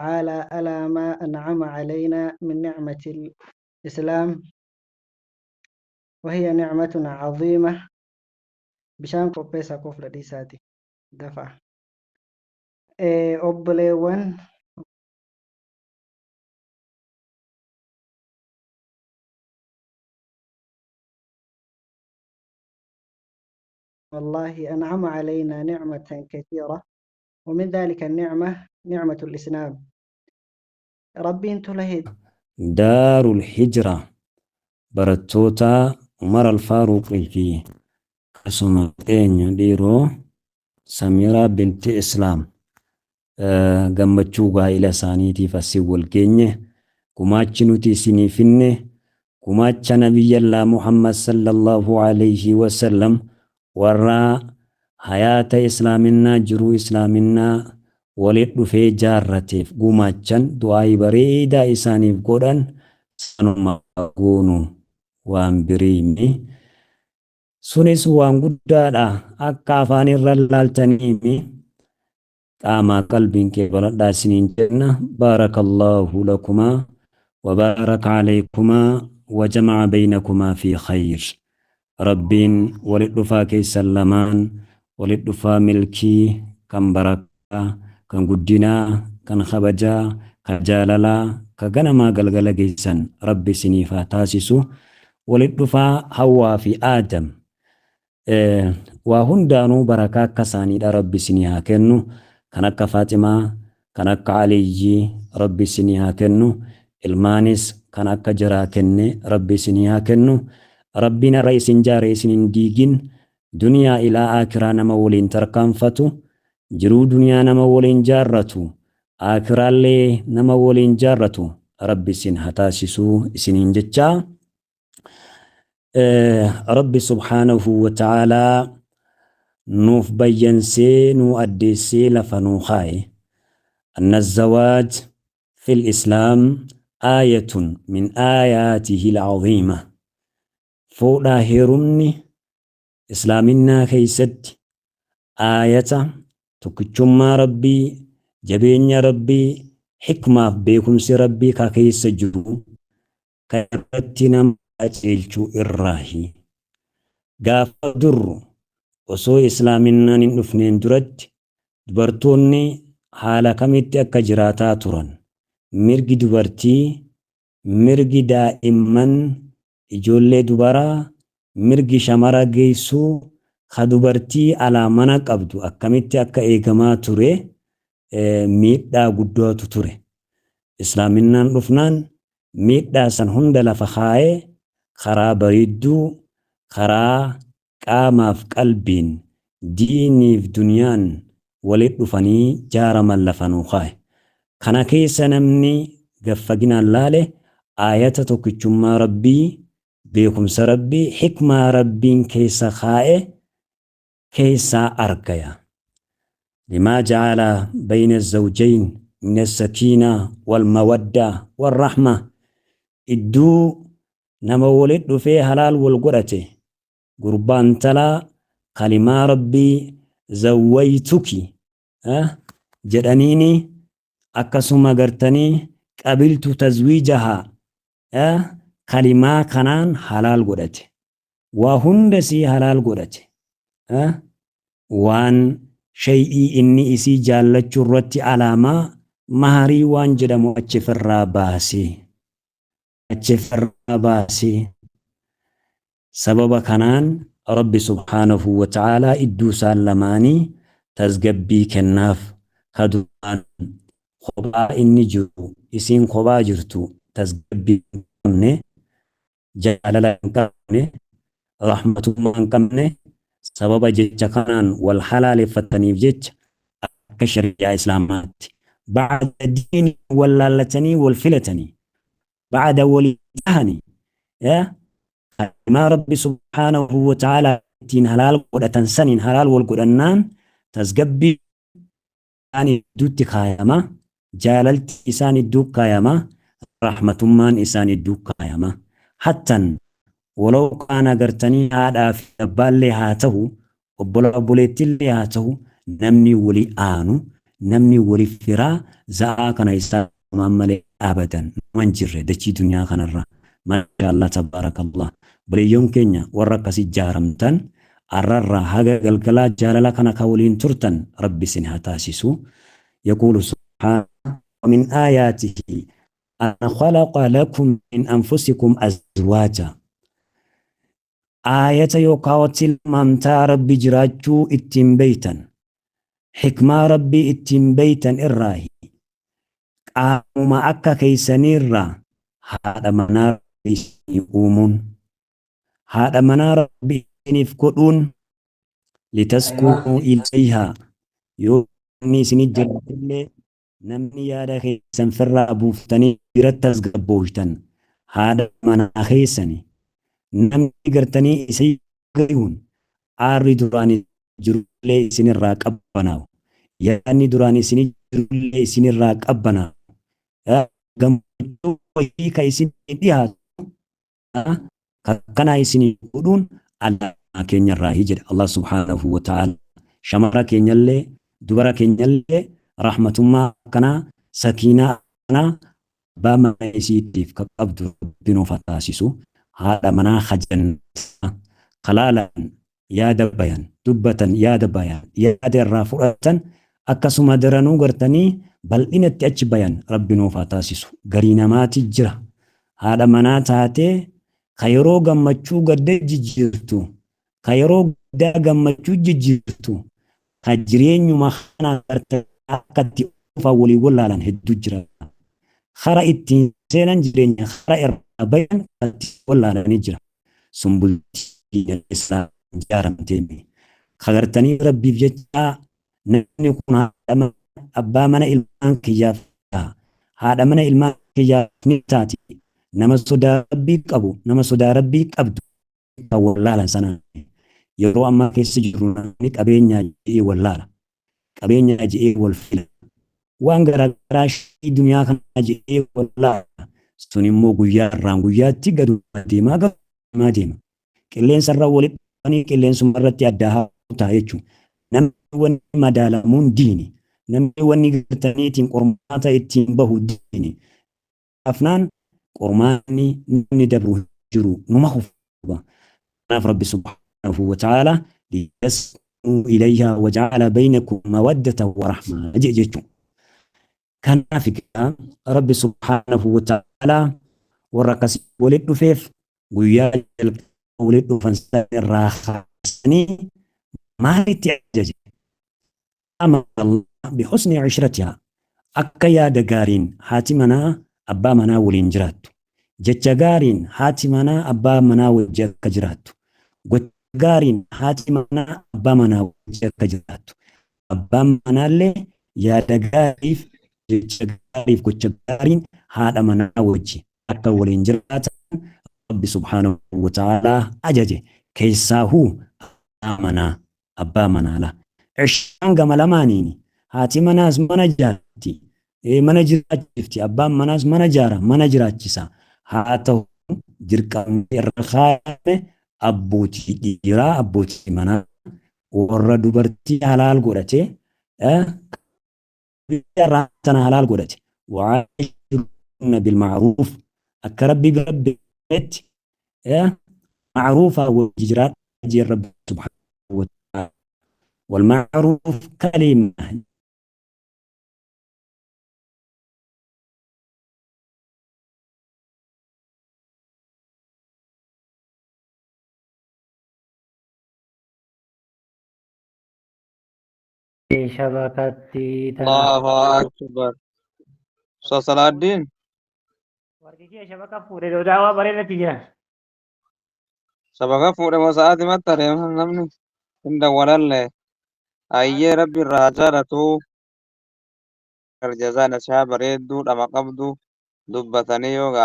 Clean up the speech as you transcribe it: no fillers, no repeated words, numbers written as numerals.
تعالى على ما أنعم علينا من نعمة الإسلام، وهي نعمة عظيمة. بشان قبيسة كفر دي ساتي دفع أبليون والله أنعم علينا نعمة كثيرة، ومن ذلك نعمة الإسلام. ربي انتو لهيد دار الهجرة برتوتا عمر الفاروق في سمتين ديرو سميرة بنت إسلام gammachuugaa ila isaaniitiif asii wal geenye gumaachi nuti isinii finne gumaacha nabiyyallaa Muhammad sallallahu alayhi wasallam warra hayaata islaaminaa jiruu islaaminaa walitti dhufee jaarrateef gumaachan du'aa bareedaa isaaniif godhan sanuma goonu waan biriimi. Sunis waan guddaadha akka afaan irra laaltaniimi. قاما قلبي كبر داسنين جنة بارك الله لكما وبارك عليكما وجمع بينكما في خير. ربين ولدفا كي سلمان ولدفا ملكي كان بركة كان قدنا كان خبجا كجاللا كغنما قلقل جيسان ربي سنيفا تاسسو ولدفا هوا في آدم وهندانو بركة كساني ربي سنيها كنو kan akka Faatimaa, kan akka Aliyyi Rabbi isinii haa kennu. Ilmaanis kan akka jaraa kenne Rabbi isinii haa kennu. Rabbiin irra isin jaare isin hin diigin. Duniyaa ilaa aakiraa nama waliin tarkaanfatu. Jiruu duniyaa nama waliin jaarratu. Aakiraallee nama waliin jaarratu. Rabbi isin haa taasisuu isiniin jechaa. Rabbi subhaanahu wa ta'aalaa نوف بينسي نو أديسي لفنو خاي أن الزواج في الإسلام آية من آياته العظيمة فولا هيرمني إسلامنا كيست آية تكتشم ربي جبين ربي حكمة بيكم سي ربي كيس جو كيرتنا أجلشو إراهي قاف درو osoo islaaminaan hin dhufneen duratti dubartoonni haala kamitti akka jiraataa turan mirgi dubartii mirgi daa'imman ijoollee dubaraa mirgi shamara geessuu ka dubartii alaa mana qabdu akkamitti akka eegamaa ture miidhaa guddaatu ture. Islaaminaan dhufnaan miidhaa san hunda lafa kaa'ee karaa bareedduu karaa qaamaaf qalbiin diiniif duniyaan walitti dhufanii jaaraman lafanuu kaa'e. Kana keessa namni gaffaginaan laale aayata tokkichummaa rabbii beekumsa rabbii hikmaa rabbiin keessa kaa'e keessaa argaya. لما جعل بين الزوجين من السكينة والمودة والرحمة إدو نما ولد في حلال والقرته قربان تلا كلمة ربي زويتك جدنيني أكسما قرتني قبلت تزويجها كلمة كنان حلال قرته وهندسي حلال قرته وان شيئي إني إسي جالة جرتي علامة مهري وان جدمو أجفر باسي سبب كنان ربي سبحانه وتعالى إدو سالماني تزقبي كناف خدوان خبا إني جرو إسين خبا جرتو تزقبي كنه جالة كنه رحمة من كنه سبب جيتش كنان والحلال فتنيف جيتش كشريعة إسلامات بعد الدين واللالتني والفلتني بعد وليتهني ما ربي سبحانه وتعالى تين حلال قدتن سنين حلال والقدنان تزقبي إساني دوت خايما جاللت إساني دوك خايما رحمة من إساني دوك خايما حتى ولو كان قرتني هذا في أبال لي هاته وبلا بوليت لي هاته نمني ولي آنو namni waliif firaa za'aa kana isaa malee abadan man jirre dachii duniyaa kanarra. Maashaallah tabaarakallah. Bariyoon keenya warra akkasii jaaramtan arrarraa haga galgalaa jaalala kana ka waliin turtan rabbi isin haa taasisu. يقول سبحانه ومن آياته أن خلق لكم من أنفسكم أزواجا. آية يوكاوت الممتا ربي جراجو اتم بيتا حكمة ربي اتم بيتا الراهي قاموا أكا كيسانيرا هذا منار يقومون هذا منار ربي يفكرون لتسكنوا إليها يومي سنجر كل نمني يا دخي سنفر أبوفتني برتز قبوشتن هذا منار خيساني namni gartanii isii gayuun aarri duraan jirullee isinirraa qabbanaa'u yaadni duraan isinii jirullee isinirraa qabbanaa'u gammachuu wayii ka isin dhiyaatu kanaa isinii godhuun allaa keenyarraa jedha Allah subhaanahu wa ta'ala. Shamara keenyallee dubara keenyallee rahmatummaa kanaa sakiinaa kanaa abbaa mana isiitiif ka qabdu rabbiin of taasisu. هذا منا خجن خلالا يا دبيان دبة يا دبيان يا درافورة أكسم درنو غرتني بل إن تأج بيان ربنا فاتاسيسو غرينا ما تجرا هذا منا تاتي خيرو غمچو غد ججرتو خيرو دا غمچو ججرتو خجرين ما خنا غرت أكتي فولي ولا لن هدو جرا خرا إتين سينان جرين خرا بيان ولا نجرا سنبلتي الإسلام جارم تيمي خغرتني ربي بجتا نكون هذا أبا من إلمان كيافها هذا من إلمان كيافني تاتي نما صدا ربي قبو نما صدا ربي قبدو والله لسنا يرو أما كيسجرون نك أبين يجي والله أبين يجي والفيل وانغرا راش الدنيا كان يجي والله sunimmoo guyyaarraan guyyaatti gadu deemaa deema. Qilleensarra walitti dhufanii qilleensuma irratti adda haa ta'a jechuudha. Namni wanni madaalamuun diini. Namni wanni gartaniitiin qormaata ittiin bahu diini. Afnaan qormaanni namni dabru jiru numa hufa. Kanaaf Rabbi subhaanahu wa ta'ala liyaskunu ilayhaa wa ja'ala baynakum mawaddatan wa rahmaa jechuudha. Kanaaf Rabbi subhaanahu wa ta'ala warra akkasii walitti dhufeef guyyaa jalqaba walitti dhufan irraa kaasanii maalitti ajaje? Amara Allah bihusni ishratihaa akka yaada gaariin haati manaa abbaa manaa waliin jiraattu. Jecha gaariin haati manaa abbaa manaa wajji akka jiraattu. Gocha gaariin haati manaa abbaa manaa wajji akka jiraattu. Abbaan manaallee yaada gaariif jecha gaariif gocha gaariin haadha manaa wajji akka waliin jiraatan Rabbi subhaanahu wa ta'ala ajaje. Keessaahuu abbaa manaala. Ishaan gama lamaaniini haati manaas mana jaarti mana jiraachifti abbaan manaas mana jaara mana jiraachisa. Haa ta'u dirqamni irra kaa'ame abbootii dhiiraa abbootii manaa warra dubartii halaal godhate تنا حلال قدرت وعاشرون بالمعروف أكرب برب معروفة وجرات جي رب سبحانه وتعالى والمعروف كلمة شبكتي الله أكبر. صلاة الدين warqii shabaka fuudhee dodaawa bareedatti jira. سبقا فوري وساعتي ما ترى نمني عند ولله أي ربي الرجالة الجزاء نشاب ريدو لما قبضو دبتني يوغا